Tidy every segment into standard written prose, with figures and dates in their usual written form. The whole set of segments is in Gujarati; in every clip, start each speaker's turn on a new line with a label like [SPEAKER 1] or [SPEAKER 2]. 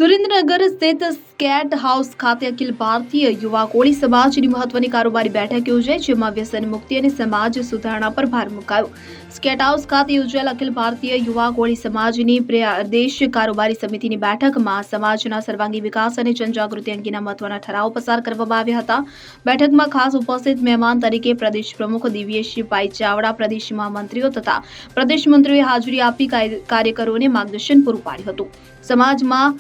[SPEAKER 1] સુરેન્દ્રનગર સ્થિત સ્કેટ હાઉસ ખાતે અખિલ ભારતીય યુવા કોળી સમાજની મહત્વની કારોબારી બેઠક યોજાઈ, જેમાં વ્યસન મુક્તિ અને સમાજ સુધારણા પર ભાર મુકાયો. સ્કેટ હાઉસ ખાતે યોજાયેલ અખિલ ભારતીય યુવા કોળી સમાજની પ્રદેશ કારોબારી સમિતિની બેઠકમાં સમાજના સર્વાંગી વિકાસ અને જનજાગૃતિ અંગેના મહત્વના ઠરાવો પસાર કરવામાં આવ્યા હતા. બેઠકમાં ખાસ ઉપસ્થિત મહેમાન તરીકે પ્રદેશ પ્રમુખ દિવ્યેશભાઈ ચાવડા, પ્રદેશ મહામંત્રીઓ તથા પ્રદેશ મંત્રીઓએ હાજરી આપી કાર્યકરોને માર્ગદર્શન પૂરું પાડ્યું હતું. સમાજમાં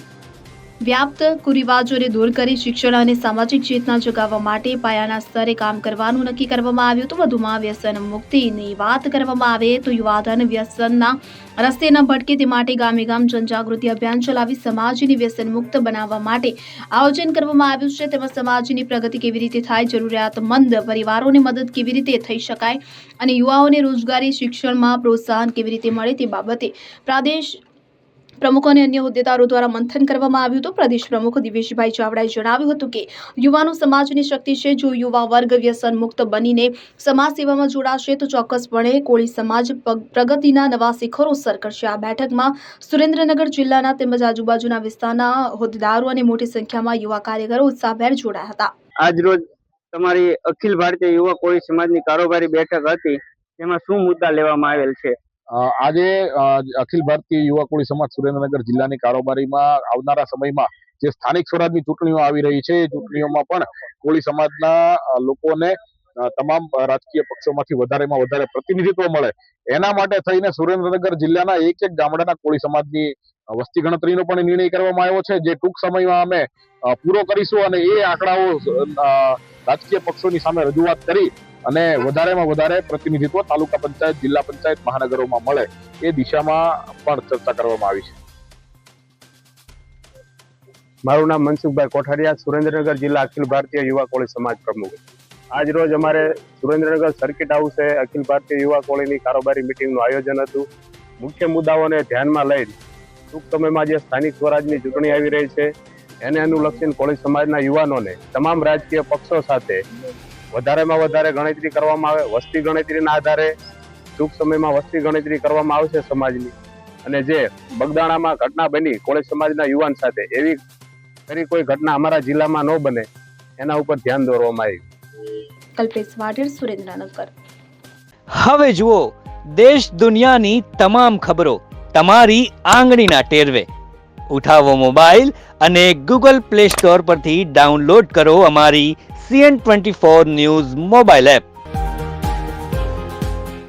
[SPEAKER 1] વ્યાપ્ત કુરિવાજોને દૂર કરી શિક્ષણ અને સામાજિક ચેતના જગાવવા માટે પાયાના સ્તરે કામ કરવાનું નક્કી કરવામાં આવ્યું હતું. વધુમાં વ્યસન મુક્તિની વાત કરવામાં આવે તો યુવાધન વ્યસનના રસ્તે ન ભટકે તે માટે ગામે ગામ જનજાગૃતિ અભિયાન ચલાવી સમાજને વ્યસન મુક્ત બનાવવા માટે આયોજન કરવામાં આવ્યું છે. તેમાં સમાજની પ્રગતિ કેવી રીતે થાય, જરૂરિયાતમંદ પરિવારોને મદદ કેવી રીતે થઈ શકાય અને યુવાઓને રોજગારી, શિક્ષણમાં પ્રોત્સાહન કેવી રીતે મળે તે બાબતે પ્રદેશ પ્રમુખો અને અન્ય હોદ્દેદારો દ્વારા મંથન કરવામાં આવ્યું હતું. પ્રદેશ પ્રમુખ દિવ્યેશભાઈ ચાવડાએ જણાવ્યું હતું કે યુવાનો સમાજની શક્તિ છે. જો યુવા વર્ગ વ્યસન મુક્ત બનીને સમાજ સેવામાં જોડાશે તો ચોક્કસપણે કોળી સમાજ પ્રગતિના નવા શિખરો સર કરશે. આ બેઠકમાં સુરેન્દ્રનગર જિલ્લાના તેમજ આજુબાજુના વિસ્તારના હોદ્દેદારો અને મોટી સંખ્યામાં યુવા કાર્યકરો ઉત્સાહભેર જોડાયા હતા.
[SPEAKER 2] આજ રોજ તમારી અખિલ ભારતીય યુવા કોળી સમાજની કારોબારી બેઠક હતી, તેમાં શું મુદ્દા લેવામાં આવેલ છે?
[SPEAKER 3] આજે અખિલ ભારતીય યુવા કોળી સમાજ સુરેન્દ્રનગર જિલ્લાની કારોબારીમાં આવનારા સમયમાં જે સ્થાનિક સ્વરાજની ચૂંટણીઓ આવી રહી છે, એ ચૂંટણીઓમાં પણ કોળી સમાજના લોકોને તમામ રાજકીય પક્ષોમાંથી વધારેમાં વધારે પ્રતિનિધિત્વ મળે, એના માટે થઈને સુરેન્દ્રનગર જિલ્લાના એક ગામડાના કોળી સમાજની વસ્તી ગણતરીનો પણ નિર્ણય કરવામાં આવ્યો છે, જે ટૂંક સમયમાં અમે પૂરો કરીશું અને એ આંકડાઓ રાજકીય પક્ષોની સામે રજૂઆત કરી અને વધારેમાં વધારે પ્રતિનિધિત્વ તાલુકા પંચાયત, જિલ્લા પંચાયત, મહાનગરોમાં મળે એ દિશામાં પણ ચર્ચા કરવામાં આવી છે.
[SPEAKER 4] મારું નામ મનસુખભાઈ કોઠારિયા, સુરેન્દ્રનગર જિલ્લા અખિલ ભારતીય યુવા કોળી સમાજ પ્રમુખ. આજ રોજ અમારે સુરેન્દ્રનગર સર્કિટ હાઉસે અખિલ ભારતીય યુવા કોળીની કારોબારી મિટિંગનું આયોજન હતું. મુખ્ય મુદ્દાઓને ધ્યાનમાં લઈ ટૂંક સમયમાં જે સ્થાનિક સ્વરાજની ચૂંટણી આવી રહી છે એને અનુલક્ષીને કોળી સમાજના યુવાનોને તમામ રાજકીય પક્ષો સાથે વધારેમાં વધારે ગણતરી કરવામાં આવે. વસ્તી ગણતરીના આધારે ટૂંક સમયમાં વસ્તી ગણતરી કરવામાં આવશે સમાજની, અને જે બગદાણામાં ઘટના બની કોળી સમાજના યુવાન સાથે, એવી ફરી કોઈ ઘટના અમારા જિલ્લામાં ન બને એના ઉપર ધ્યાન દોરવામાં આવ્યું.
[SPEAKER 1] કલ્પેશ વાઢેર, સુરેન્દ્રનગર.
[SPEAKER 5] હવે જુઓ દેશ દુનિયાની તમામ ખબરો તમારી આંગળીના ટેરવે. ઉઠાવો મોબાઈલ અને ગૂગલ પ્લે સ્ટોર પરથી ડાઉનલોડ કરો અમારી CN24 ન્યૂઝ મોબાઈલ એપ.